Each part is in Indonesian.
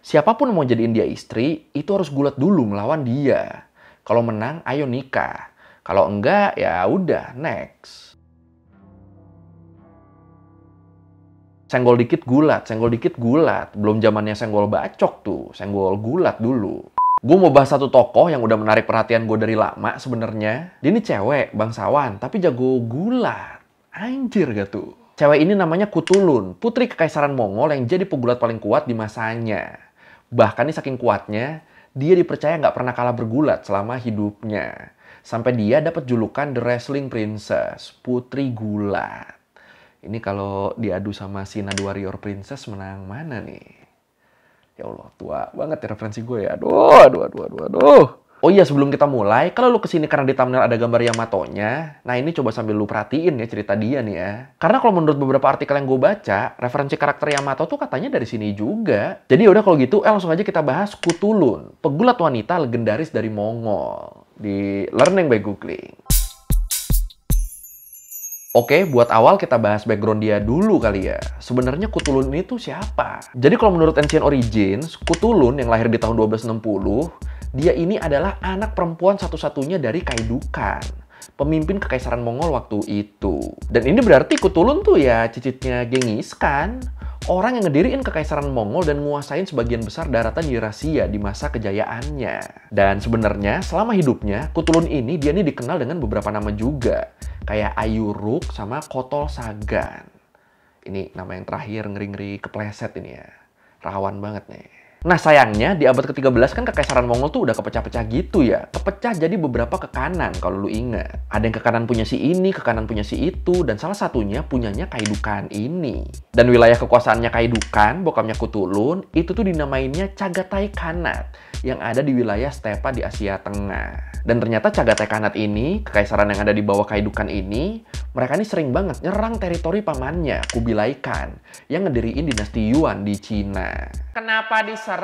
Siapapun yang mau jadiin dia istri, itu harus gulat dulu melawan dia. Kalau menang, ayo nikah. Kalau enggak, ya udah, next. Senggol dikit gulat, senggol dikit gulat. Belum zamannya senggol bacok tuh, senggol gulat dulu. Gue mau bahas satu tokoh yang udah menarik perhatian gue dari lama sebenarnya. Dia ini cewek, bangsawan, tapi jago gulat. Anjir gak tuh? Cewek ini namanya Kutulun, putri kekaisaran Mongol yang jadi pegulat paling kuat di masanya. Bahkan nih saking kuatnya, dia dipercaya nggak pernah kalah bergulat selama hidupnya. Sampai dia dapat julukan The Wrestling Princess, putri gulat. Ini kalau diadu sama si Nadu Warrior Princess menang mana nih? Ya Allah, tua banget ya referensi gue ya. Aduh. Oh iya, sebelum kita mulai, kalau lu kesini karena di thumbnail ada gambar Yamato-nya, nah ini coba sambil lu perhatiin ya cerita dia nih ya. Karena kalau menurut beberapa artikel yang gue baca, referensi karakter Yamato tuh katanya dari sini juga. Jadi yaudah kalau gitu, langsung aja kita bahas Kutulun, pegulat wanita legendaris dari Mongol. Di Learning by Googling. Oke, buat awal kita bahas background dia dulu kali ya. Sebenarnya Kutulun ini tuh siapa? Jadi kalau menurut Ancient Origins, Kutulun yang lahir di tahun 1260, dia ini adalah anak perempuan satu-satunya dari Kaidukan, pemimpin kekaisaran Mongol waktu itu. Dan ini berarti Kutulun tuh ya cicitnya Genghis Khan, orang yang ngediriin kekaisaran Mongol dan nguasain sebagian besar daratan Eurasia di masa kejayaannya. Dan sebenarnya selama hidupnya, Kutulun ini dia nih dikenal dengan beberapa nama juga. Kayak Ayuruk sama Kotol Sagan. Ini nama yang terakhir ngeri-ngeri kepleset ini ya. Rawan banget nih. Nah sayangnya di abad ke-13 kan kekaisaran Mongol tuh udah kepecah-pecah gitu ya. Kepecah jadi beberapa ke kanan kalau lu ingat. Ada yang ke kanan punya si ini, ke kanan punya si itu. Dan salah satunya punyanya Kaidukan ini. Dan wilayah kekuasaannya Kaidukan, bokapnya Kutulun, itu tuh dinamainnya Chagatai Khanate. Yang ada di wilayah stepa di Asia Tengah. Dan ternyata Chagatai Khanate ini, kekaisaran yang ada di bawah Kaidukan ini, mereka ini sering banget nyerang teritori pamannya, Kubilai Khan, yang ngediriin dinasti Yuan di Cina. Kenapa diserang?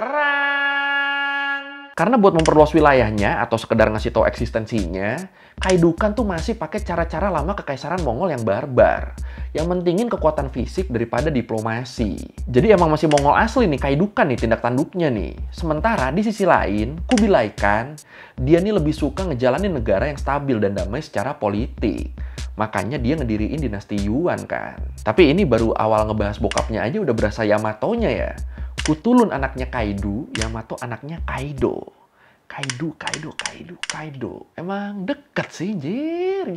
Karena buat memperluas wilayahnya atau sekedar ngasih tahu eksistensinya, Kaidukan tuh masih pakai cara-cara lama kekaisaran Mongol yang barbar, yang mentingin kekuatan fisik daripada diplomasi. Jadi emang masih Mongol asli nih Kaidukan nih tindak tanduknya nih. Sementara di sisi lain, Kubilai Khan, dia nih lebih suka ngejalanin negara yang stabil dan damai secara politik. Makanya dia ngediriin dinasti Yuan kan. Tapi ini baru awal ngebahas bokapnya aja udah berasa Yamato-nya ya. Kutulun anaknya Kaidu, Yamato anaknya Kaido. Kaido. Emang deket sih, jir.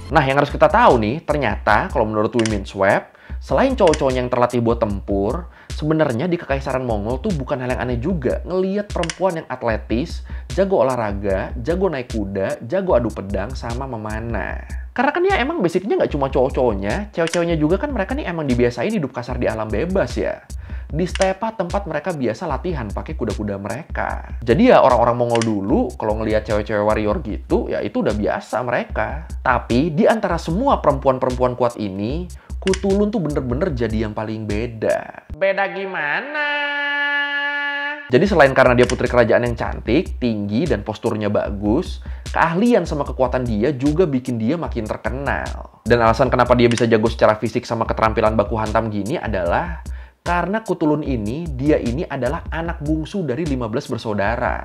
Nah, yang harus kita tahu nih, ternyata kalau menurut Women's Web, selain cowok-cowoknya yang terlatih buat tempur, sebenarnya di kekaisaran Mongol tuh bukan hal yang aneh juga ngelihat perempuan yang atletis, jago olahraga, jago naik kuda, jago adu pedang, sama memanah. Karena kan ya emang basicnya nggak cuma cowok-cowoknya, cewek-ceweknya juga kan mereka nih emang dibiasain hidup kasar di alam bebas ya. Di stepa tempat mereka biasa latihan pakai kuda-kuda mereka. Jadi ya orang-orang Mongol dulu kalau ngelihat cewek-cewek warrior gitu, ya itu udah biasa mereka. Tapi di antara semua perempuan-perempuan kuat ini, Kutulun tuh bener-bener jadi yang paling beda. Beda gimana? Jadi selain karena dia putri kerajaan yang cantik, tinggi, dan posturnya bagus, keahlian sama kekuatan dia juga bikin dia makin terkenal. Dan alasan kenapa dia bisa jago secara fisik sama keterampilan baku hantam gini adalah karena Kutulun ini, dia ini adalah anak bungsu dari 15 bersaudara.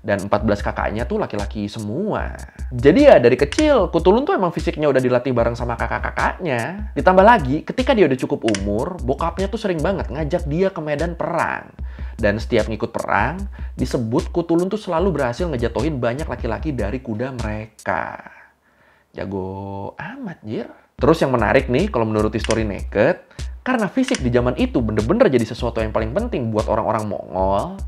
Dan 14 kakaknya tuh laki-laki semua. Jadi ya dari kecil, Kutulun tuh emang fisiknya udah dilatih bareng sama kakak-kakaknya. Ditambah lagi, ketika dia udah cukup umur, bokapnya tuh sering banget ngajak dia ke medan perang. Dan setiap ngikut perang, disebut Kutulun tuh selalu berhasil ngejatohin banyak laki-laki dari kuda mereka. Jago amat, jir. Terus yang menarik nih, kalau menurut History Naked, karena fisik di zaman itu bener-bener jadi sesuatu yang paling penting buat orang-orang Mongol,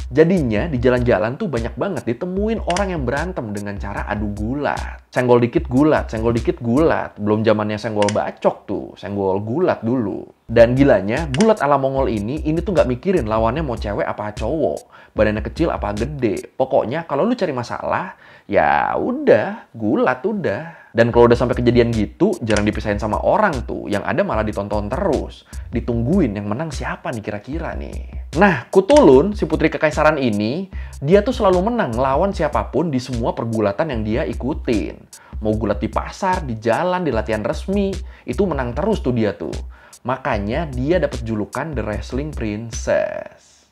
jadinya di jalan-jalan tuh banyak banget ditemuin orang yang berantem dengan cara adu gulat. Senggol dikit gulat, senggol dikit gulat. Belum zamannya senggol bacok tuh, senggol gulat dulu. Dan gilanya, gulat ala Mongol ini tuh nggak mikirin lawannya mau cewek apa cowok, badannya kecil apa gede. Pokoknya kalau lu cari masalah, ya udah, gulat udah. Dan kalau udah sampai kejadian gitu, jarang dipisahin sama orang tuh. Yang ada malah ditonton terus. Ditungguin yang menang siapa nih kira-kira nih. Nah, Kutulun, si putri kekaisaran ini, dia tuh selalu menang lawan siapapun di semua pergulatan yang dia ikutin. Mau gulat di pasar, di jalan, di latihan resmi, itu menang terus tuh dia tuh. Makanya dia dapat julukan The Wrestling Princess.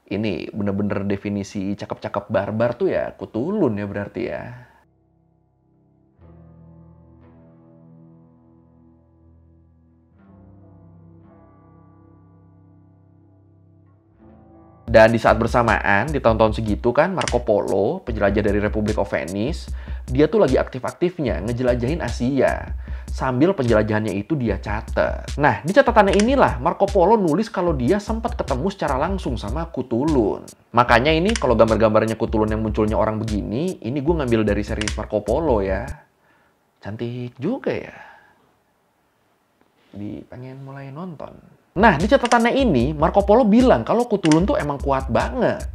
Ini bener-bener definisi cakep-cakep barbar tuh ya Kutulun ya berarti ya. Dan di saat bersamaan, di tahun-tahun segitu kan, Marco Polo, penjelajah dari Republic of Venice, dia tuh lagi aktif-aktifnya ngejelajahin Asia. Sambil penjelajahannya itu dia catat. Nah, di catatannya inilah Marco Polo nulis kalau dia sempat ketemu secara langsung sama Kutulun. Makanya ini kalau gambar-gambarnya Kutulun yang munculnya orang begini, ini gue ngambil dari series Marco Polo ya. Cantik juga ya. Pengen mulai nonton. Nah, di catatannya ini, Marco Polo bilang kalau Kutulun tuh emang kuat banget.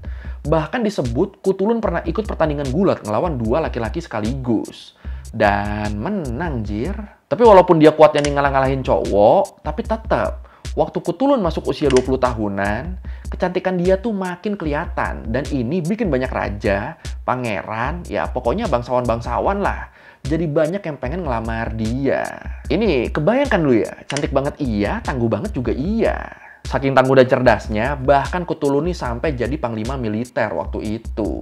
Bahkan disebut Kutulun pernah ikut pertandingan gulat ngelawan 2 laki-laki sekaligus. Dan menang, jir. Tapi walaupun dia kuatnya nih ngalah-ngalahin cowok, tapi tetap, waktu Kutulun masuk usia 20 tahunan, kecantikan dia tuh makin kelihatan. Dan ini bikin banyak raja, pangeran, ya pokoknya bangsawan-bangsawan lah. Jadi banyak yang pengen ngelamar dia. Ini kebayangkan lu ya, cantik banget iya, tangguh banget juga iya. Saking tangguh dan cerdasnya, bahkan Kutulun nih sampai jadi panglima militer waktu itu.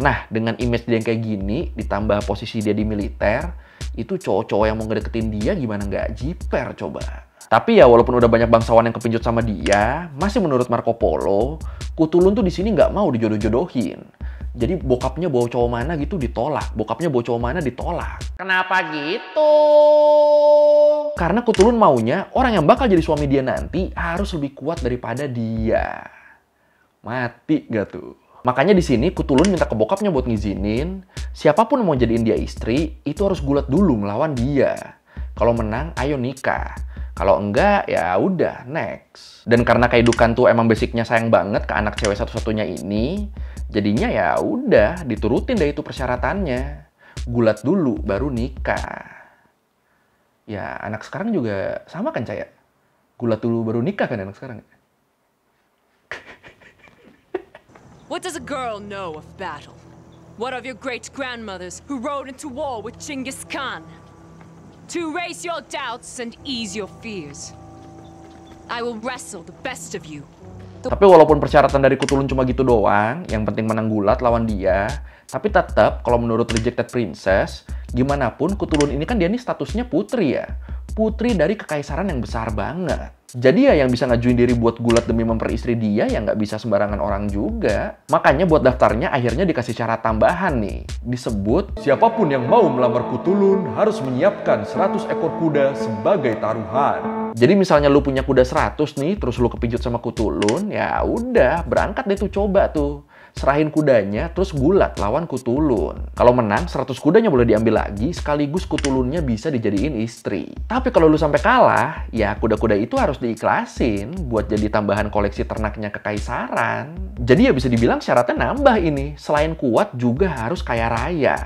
Nah, dengan image dia yang kayak gini, ditambah posisi dia di militer, itu cowok-cowok yang mau ngedeketin dia gimana nggak jiper coba. Tapi ya walaupun udah banyak bangsawan yang kepincut sama dia, masih menurut Marco Polo, Kutulun tuh di sini nggak mau dijodoh-jodohin. Jadi bokapnya bawa cowok mana gitu ditolak, bokapnya bawa cowok mana ditolak. Kenapa gitu? Karena Kutulun maunya orang yang bakal jadi suami dia nanti harus lebih kuat daripada dia. Mati gak tuh? Makanya di sini Kutulun minta ke bokapnya buat ngizinin, siapapun yang mau jadiin dia istri, itu harus gulat dulu melawan dia. Kalau menang, ayo nikah. Kalau enggak, ya udah, next. Dan karena Kaidukan tuh emang basicnya sayang banget ke anak cewek satu-satunya ini, jadinya ya udah, diturutin deh itu persyaratannya. Gulat dulu, baru nikah. Ya, anak sekarang juga sama kan, Caya? Gulat dulu, baru nikah kan anak sekarang? What does a girl know of battle? What of your great-grandmothers who rode into war with Genghis Khan? To erase your doubts and ease your fears, I will wrestle the best of you. Tapi walaupun persyaratan dari Kutulun cuma gitu doang, yang penting menang gulat lawan dia, tapi tetap kalau menurut Rejected Princess, gimana pun Kutulun ini kan dia nih statusnya putri ya. Putri dari kekaisaran yang besar banget. Jadi ya yang bisa ngajuin diri buat gulat demi memperistri dia ya nggak bisa sembarangan orang juga. Makanya buat daftarnya akhirnya dikasih syarat tambahan nih. Disebut, siapapun yang mau melamar Kutulun harus menyiapkan 100 ekor kuda sebagai taruhan. Jadi misalnya lu punya kuda 100 nih, terus lu kepincut sama Kutulun, ya udah berangkat deh tuh coba tuh. Serahin kudanya, terus gulat lawan Kutulun. Kalau menang, 100 kudanya boleh diambil lagi, sekaligus Kutulunnya bisa dijadiin istri. Tapi kalau lu sampai kalah, ya kuda-kuda itu harus diikhlasin buat jadi tambahan koleksi ternaknya kekaisaran. Jadi ya bisa dibilang syaratnya nambah ini. Selain kuat, juga harus kaya raya.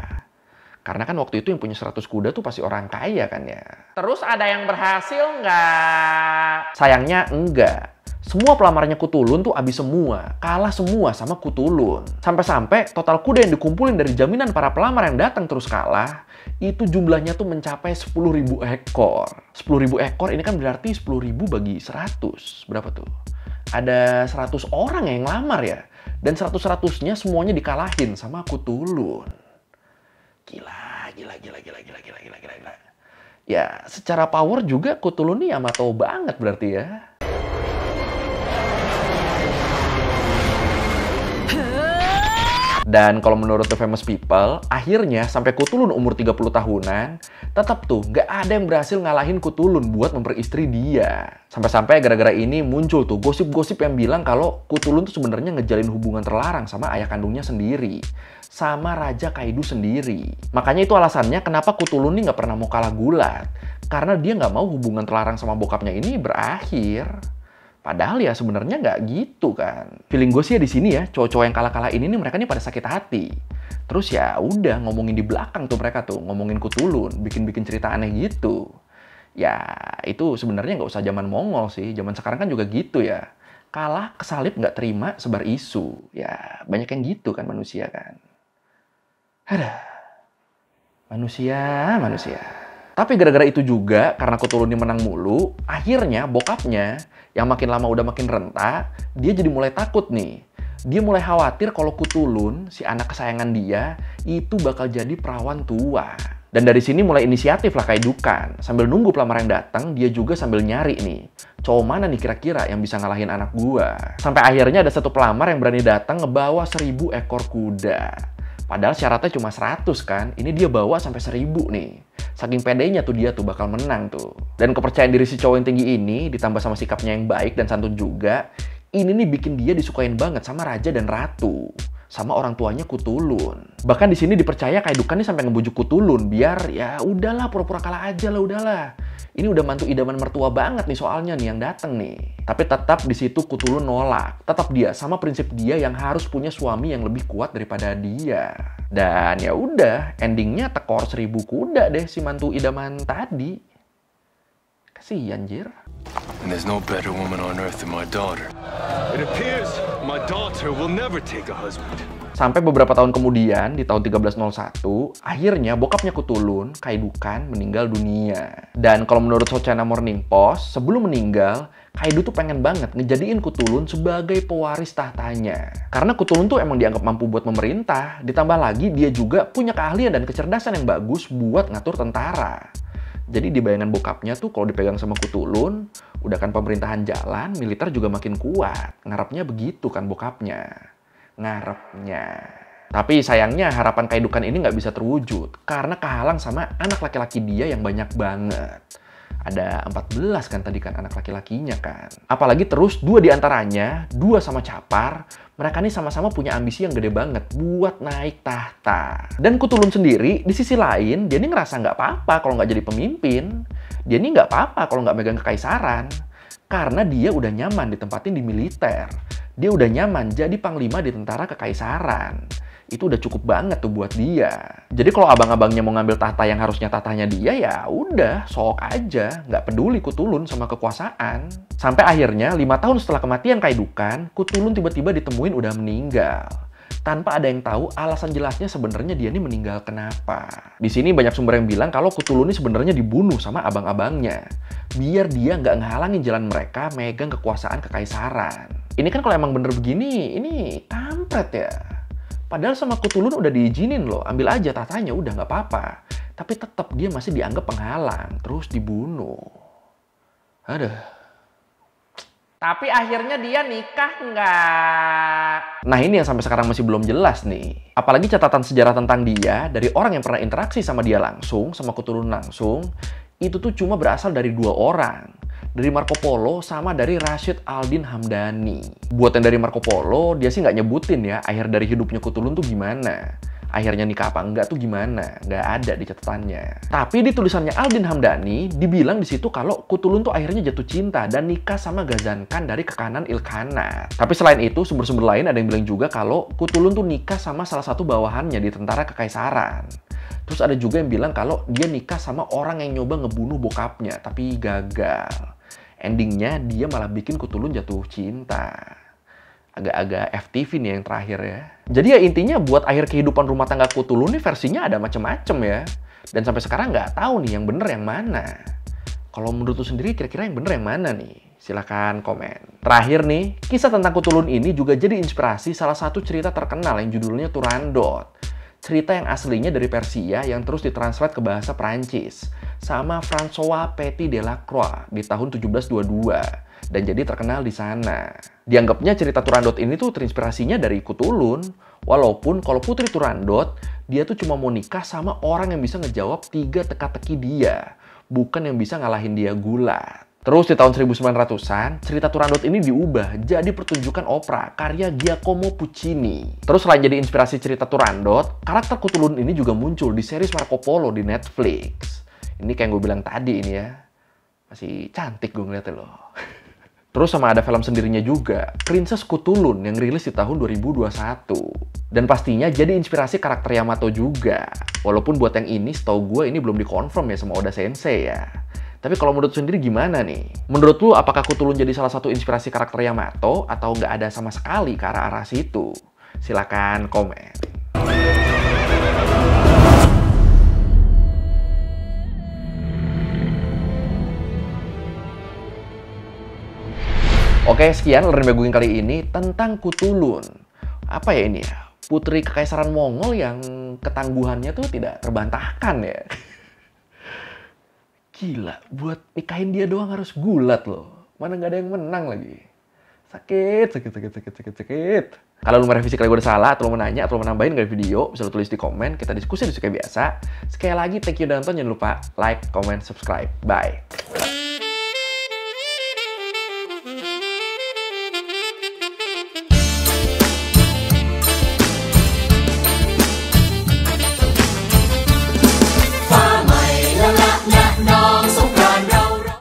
Karena kan waktu itu yang punya 100 kuda tuh pasti orang kaya kan ya. Terus ada yang berhasil nggak? Sayangnya enggak. Semua pelamarnya Kutulun tuh habis semua, kalah semua sama Kutulun. Sampai-sampai total kuda yang dikumpulin dari jaminan para pelamar yang datang terus kalah, itu jumlahnya tuh mencapai 10.000 ekor. 10.000 ekor ini kan berarti 10.000 bagi 100. Berapa tuh? Ada 100 orang yang ngelamar ya. Dan 100-100-nya semuanya dikalahin sama Kutulun. Gila. Ya, secara power juga Kutulun nih Yamato banget berarti ya. Dan kalau menurut The Famous People, akhirnya sampai Kutulun umur 30 tahunan, tetap tuh nggak ada yang berhasil ngalahin Kutulun buat memperistri dia. Sampai-sampai gara-gara ini muncul tuh gosip-gosip yang bilang kalau Kutulun tuh sebenarnya ngejalin hubungan terlarang sama ayah kandungnya sendiri. Sama Raja Kaidu sendiri. Makanya itu alasannya kenapa Kutulun nih nggak pernah mau kalah gulat. Karena dia nggak mau hubungan terlarang sama bokapnya ini berakhir. Padahal ya sebenarnya nggak gitu kan. Feeling gue sih ya di sini ya, cowok-cowok yang kalah-kalah ini nih mereka nih pada sakit hati. Terus ya udah ngomongin di belakang tuh mereka tuh, ngomongin Kutulun, bikin-bikin cerita aneh gitu. Ya itu sebenarnya nggak usah zaman Mongol sih, zaman sekarang kan juga gitu ya. Kalah, kesalip, nggak terima, sebar isu. Ya banyak yang gitu kan manusia kan. Aduh. Manusia. Tapi gara-gara itu juga, karena Cthulhu ini menang mulu, akhirnya bokapnya, yang makin lama udah makin renta, dia jadi mulai takut nih. Dia mulai khawatir kalau Cthulhu, si anak kesayangan dia, itu bakal jadi perawan tua. Dan dari sini mulai inisiatif lah Kaidukan. Sambil nunggu pelamar yang datang, dia juga sambil nyari nih. Cowok mana nih kira-kira yang bisa ngalahin anak gua? Sampai akhirnya ada satu pelamar yang berani datang ngebawa 1000 ekor kuda. Padahal syaratnya cuma 100 kan, ini dia bawa sampai 1000 nih. Saking pedenya tuh dia tuh bakal menang tuh. Dan kepercayaan diri si cowok yang tinggi ini, ditambah sama sikapnya yang baik dan santun juga, ini nih bikin dia disukain banget sama raja dan ratu. Sama orang tuanya Cthulhu. Bahkan di sini dipercaya Kaidukan nih sampai ngebujuk Cthulhu biar ya udahlah pura-pura kalah aja lah udahlah. Ini udah mantu idaman mertua banget nih soalnya nih yang dateng nih. Tapi tetap di situ Cthulhu nolak. Tetap dia sama prinsip dia yang harus punya suami yang lebih kuat daripada dia. Dan ya udah, endingnya tekor 1000 kuda deh si mantu idaman tadi. Kasian anjir. And there's no better woman on earth than my daughter. It appears my daughter will never take a husband. Sampai beberapa tahun kemudian, di tahun 1301, akhirnya bokapnya Cthulhu, Kaidukan, meninggal dunia. Dan kalau menurut Shochana Morning Post, sebelum meninggal, Kaidu tuh pengen banget ngejadiin Cthulhu sebagai pewaris tahtanya. Karena Cthulhu tuh emang dianggap mampu buat memerintah, ditambah lagi dia juga punya keahlian dan kecerdasan yang bagus buat ngatur tentara. Jadi di bayangan bokapnya tuh kalau dipegang sama Cthulhu, udah kan pemerintahan jalan, militer juga makin kuat. Ngarepnya begitu kan bokapnya. Ngarepnya. Tapi sayangnya harapan Kaidukan ini nggak bisa terwujud karena kehalang sama anak laki-laki dia yang banyak banget. Ada 14 kan tadi kan anak laki-lakinya kan. Apalagi terus 2 diantaranya, 2 sama Capar, mereka nih sama-sama punya ambisi yang gede banget buat naik tahta. Dan Cthulhu sendiri di sisi lain dia nih ngerasa nggak apa-apa kalau nggak jadi pemimpin. Dia nih nggak apa-apa kalau nggak megang kekaisaran. Karena dia udah nyaman ditempatin di militer. Dia udah nyaman jadi panglima di tentara kekaisaran. Itu udah cukup banget tuh buat dia. Jadi kalau abang-abangnya mau ngambil tahta yang harusnya tahtanya dia, ya udah, sok aja. Nggak peduli Cthulhu sama kekuasaan. Sampai akhirnya, 5 tahun setelah kematian Kaidukan, Cthulhu tiba-tiba ditemuin udah meninggal. Tanpa ada yang tahu alasan jelasnya sebenarnya dia nih meninggal kenapa. Di sini banyak sumber yang bilang kalau Cthulhu ini sebenarnya dibunuh sama abang-abangnya. Biar dia nggak ngehalangin jalan mereka megang kekuasaan kekaisaran. Ini kan kalau emang bener begini, ini kampret ya. Padahal sama Cthulhu udah diizinin loh, ambil aja tahtanya, udah nggak apa-apa. Tapi tetap dia masih dianggap penghalang, terus dibunuh. Aduh. Tapi akhirnya dia nikah nggak? Nah ini yang sampai sekarang masih belum jelas nih. Apalagi catatan sejarah tentang dia, dari orang yang pernah interaksi sama dia langsung, sama Cthulhu langsung, itu tuh cuma berasal dari 2 orang. Dari Marco Polo sama dari Rashid Aldin Hamdani. Buat yang dari Marco Polo, dia sih nggak nyebutin ya akhir dari hidupnya Cthulhu tuh gimana. Akhirnya nikah apa enggak tuh gimana, nggak ada di catatannya. Tapi di tulisannya Aldin Hamdani, dibilang di situ kalau Cthulhu tuh akhirnya jatuh cinta dan nikah sama Ghazan Khan dari kekanan Ilkhanat. Tapi selain itu, sumber-sumber lain ada yang bilang juga kalau Cthulhu tuh nikah sama salah satu bawahannya di tentara kekaisaran. Terus ada juga yang bilang kalau dia nikah sama orang yang nyoba ngebunuh bokapnya, tapi gagal. Endingnya dia malah bikin Cthulhu jatuh cinta. Agak-agak FTV nih yang terakhir ya. Jadi ya intinya buat akhir kehidupan rumah tangga Cthulhu nih versinya ada macem-macem ya. Dan sampai sekarang nggak tahu nih yang bener yang mana. Kalau menurut lu sendiri kira-kira yang bener yang mana nih? Silahkan komen. Terakhir nih, kisah tentang Cthulhu ini juga jadi inspirasi salah satu cerita terkenal yang judulnya Turandot. Cerita yang aslinya dari Persia yang terus ditranslate ke bahasa Prancis sama François Petit Delacroix di tahun 1722 dan jadi terkenal di sana. Dianggapnya cerita Turandot ini tuh terinspirasinya dari Cthulhu, walaupun kalau Putri Turandot dia tuh cuma mau nikah sama orang yang bisa ngejawab 3 teka-teki dia, bukan yang bisa ngalahin dia gulat. Terus di tahun 1900-an, cerita Turandot ini diubah jadi pertunjukan opera karya Giacomo Puccini. Terus selain jadi inspirasi cerita Turandot, karakter Cthulhu ini juga muncul di series Marco Polo di Netflix. Ini kayak gue bilang tadi ini ya, masih cantik gue ngeliatnya loh. Terus sama ada film sendirinya juga, Princess Cthulhu yang rilis di tahun 2021. Dan pastinya jadi inspirasi karakter Yamato juga. Walaupun buat yang ini, setahu gue ini belum dikonfirm ya sama Oda Sensei ya. Tapi kalau menurut sendiri gimana nih? Menurut lu apakah Cthulhu jadi salah satu inspirasi karakter Yamato atau nggak ada sama sekali ke arah-arah situ? Silakan komen. Oke, sekian Learning by Googling kali ini tentang Kutulun. Apa ya ini ya? Putri Kekaisaran Mongol yang ketangguhannya tuh tidak terbantahkan ya. Gila, buat nikahin dia doang harus gulat loh. Mana nggak ada yang menang lagi. Sakit. Kalau lu mau revisi kali gue udah salah, atau lu mau nanya, atau lu mau nambahin dari video, bisa lu tulis di komen, kita diskusi kayak biasa. Sekali lagi, thank you udah nonton, jangan lupa like, comment, subscribe. Bye!